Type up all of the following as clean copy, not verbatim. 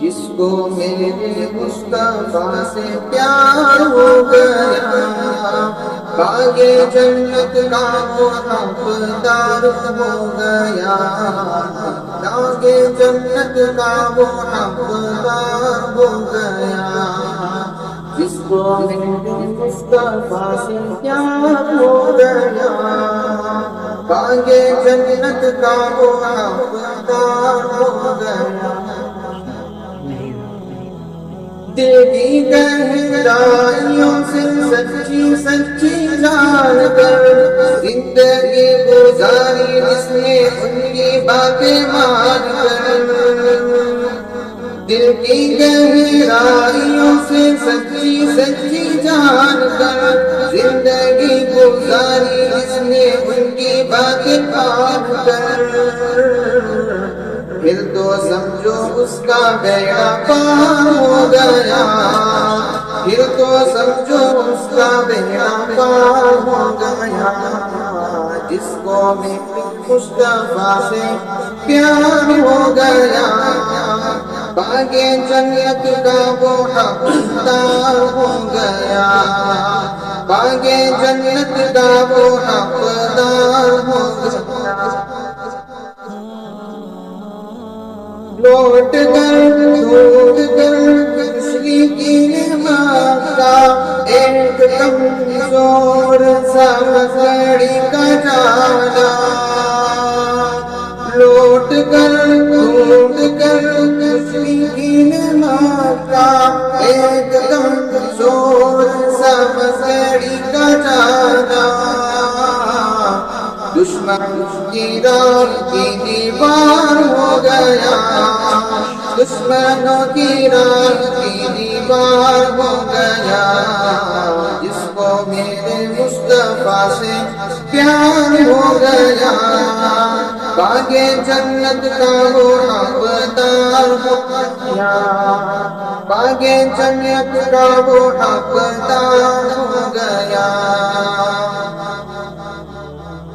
جس کو میرے مصطفیٰ سے پیار ہو گیا، باغِ جنت کا وہ حقدار ہو گیا، باغِ جنت کا وہ حقدار ہو گیا۔ جس کو میرے مصطفیٰ سے پیار ہو گیا، باغِ جنت کا وہ حقدار ہو گیا۔ دل کی گہرائیوں سے سچی سچی جان کر زندگی گزاری جس نے ان کی باتیں مان کر، دل کی گہرائیوں سے سچی سچی جان کر زندگی گزاری جس نے ان کی باتیں مان کر، پھر تو سمجھو اس کا بیڑا پار ہو گیا، پھر تو سمجھو اس کا بیڑا پار ہو گیا۔ جس کو میرے مصطفیٰ سے پیار ہو گیا، باغِ جنت کا وہ حقدار ہو گیا، باغِ جنت کا وہ حقدار ہو گیا۔ لوٹ کر ڈھونڈ کر مشرقین مکہ ایک کمزور سا مکڑی کا جانا، لوٹ کر ڈھونڈ کر مشرقین مکہ ایک کمزور سا مکڑی کا جانا، دشمن کی راہ کی دیوار ہو گیا، دشمنوں کی راہ کی دیوار ہو گیا۔ جس کو میرے مصطفیٰ سے پیار ہو گیا، باغِ جنت کا وہ حقدار ہو گیا، باغِ جنت کا وہ حقدار ہو گیا۔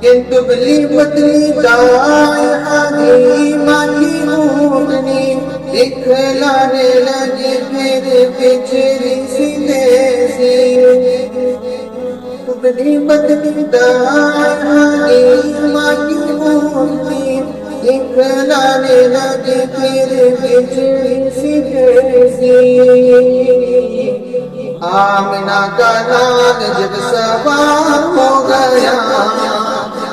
یہ دبلی پتلی دائیں حلیمہ کی اونٹنی دکھلانے لگی پھر پچھلی سی دیسی، دبلی پتلی دائیں حلیمہ کی اونٹنی دکھلانے لگی پھر پچھلی سی دیسی، آمنہ کا لال جب سوار ہو گیا،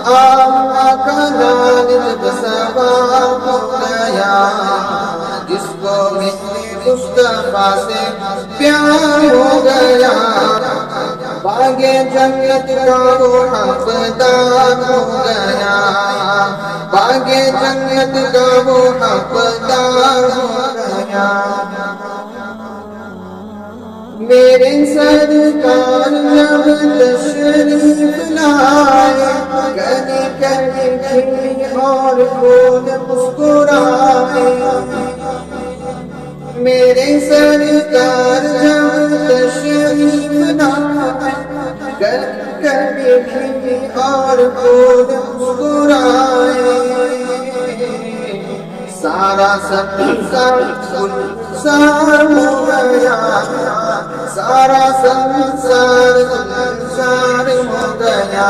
آمنہ کا لال جب سوار ہو گیا۔ جس کو میرے مصطفیٰ سے پیار ہو گیا، باغِ جنت کا وہ حقدار ہو گیا، باغِ جنت کا وہ حقدار ہو گیا۔ میرے سرکار جب تشریف لائے، گلی گلی کھلی اور پھول مسکرائے، میرے سرکار جب تشریف لائے، گلی گلی کھلی اور پھول مسکرائے، سارا سنسار گلزار ہو گیا، سارا سنسار گلزار ہو گیا۔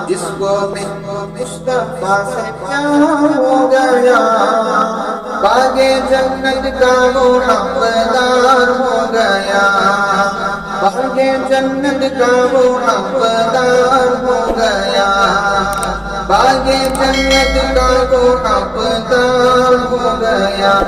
جس کو میرے مصطفیٰ سے پیار ہو گیا، باغِ جنت کا وہ حقدار ہو گیا، باغِ جنت کا وہ حقدار ہو گیا، باغِ جنت کا وہ حقدار ہو گیا۔